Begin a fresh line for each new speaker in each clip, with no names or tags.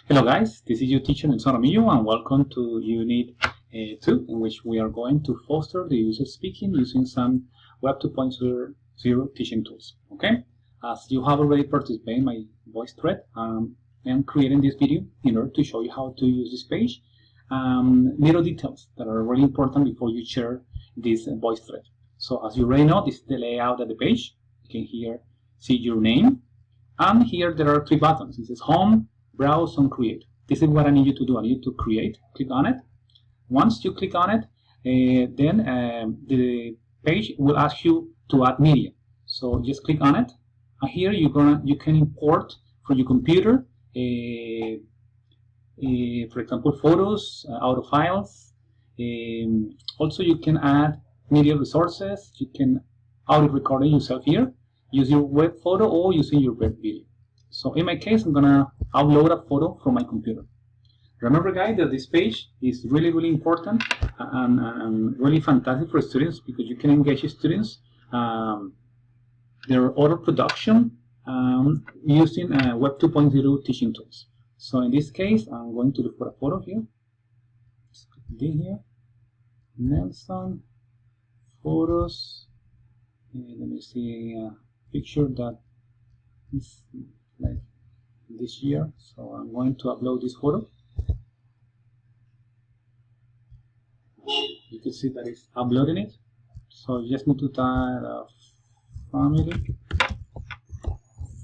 Hello guys, this is your teacher Nelson Ramillo and welcome to Unit 2, in which we are going to foster the use of speaking using some Web 2.0 teaching tools. Okay, as you have already participated in my Voicethread, I am creating this video in order to show you how to use this page. Little details that are really important before you share this Voicethread. So as you already know, this is the layout of the page. You can here see your name, and here there are three buttons. It says Home, Browse, and Create. This is what I need you to do. I need you to create. Click on it. Once you click on it, then the page will ask you to add media. So just click on it, and here you can import from your computer, for example, photos, audio files. Also, you can add media resources. You can audio recording yourself here, use your web photo, or using your web video. So in my case, I'm gonna upload a photo from my computer. Remember, guys, that this page is really important and really fantastic for students because you can engage students. Their audio production using Web 2.0 teaching tools. So in this case, I'm going to look for a photo here. Just click here, Nelson, photos. Let me see a picture that is like this year. So I'm going to upload this photo. You can see that it's uploading it. So you just need to type family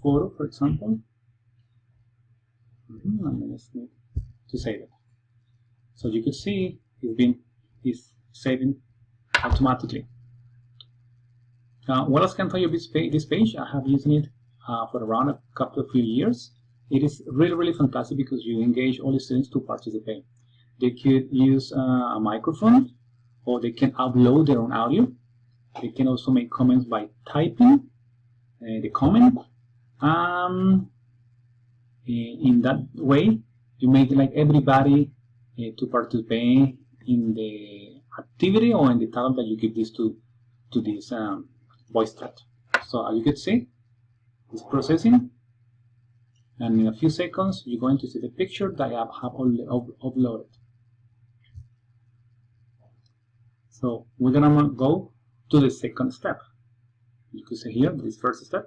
photo, for example. And then just need to save it. So you can see it's saving automatically. What else can I tell you about this page? I have used it for around a few years. It is really fantastic because you engage all the students to participate. They could use a microphone, or they can upload their own audio. They can also make comments by typing the comment. In that way, you make like everybody to participate in the activity or in the talent that you give this to this Voicethread. So as you can see, it's processing, and in a few seconds you're going to see the picture that I have uploaded. So we're gonna go to the second step. You can see here this first step,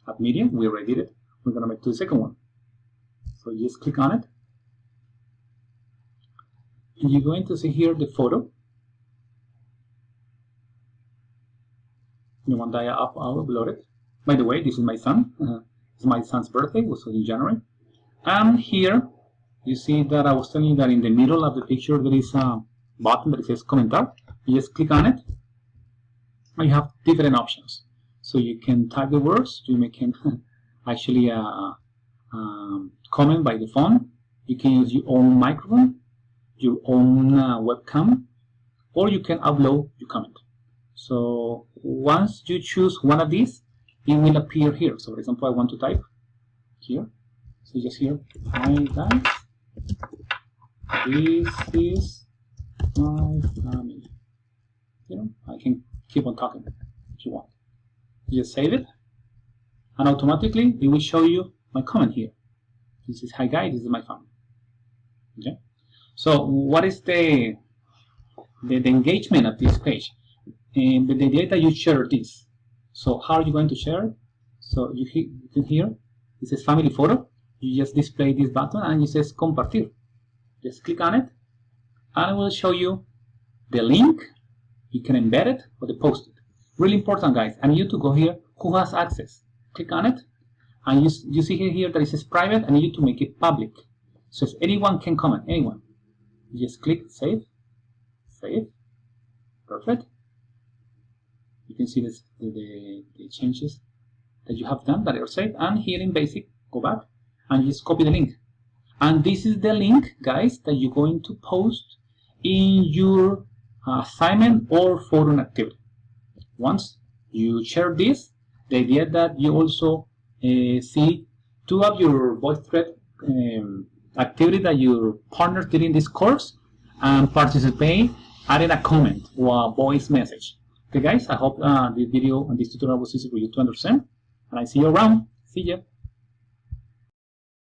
add media. We already did it. We're gonna make to the second one. So just click on it, and you're going to see here the photo, the one that I uploaded. By the way, this is my son. It's my son's birthday, was in January. And here you see that I was telling you that in the middle of the picture there is a button that says Comentar. You just click on it, and you have different options. So you can type the words. You can actually comment by the phone. You can use your own microphone, your own webcam, or you can upload your comment. So once you choose one of these, it will appear here. So for example, I want to type here. So just here, hi guys, this is my family. You know, I can keep on talking if you want. You just save it, and automatically it will show you my comment here. This is hi guys, this is my family. Okay. So what is the engagement of this page? And the idea that you share this. So how are you going to share it? So you can hear it says family photo. You just display this button and it says compartir. Just click on it, and it will show you the link. You can embed it or post it. Really important, guys. And you to go here, who has access. Click on it, and you see here that it says private, and you to make it public. So if anyone can comment, anyone. You just click save, save. Perfect. You can see this, the changes that you have done that are saved, and here in basic, go back and just copy the link. And this is the link, guys, that you're going to post in your assignment or forum activity. Once you share this, the idea that you also see two of your Voicethread activity that your partners did in this course and participate, adding a comment or a voice message. Okay guys, I hope this video and this tutorial was easy for you to understand, and I see you around. See ya.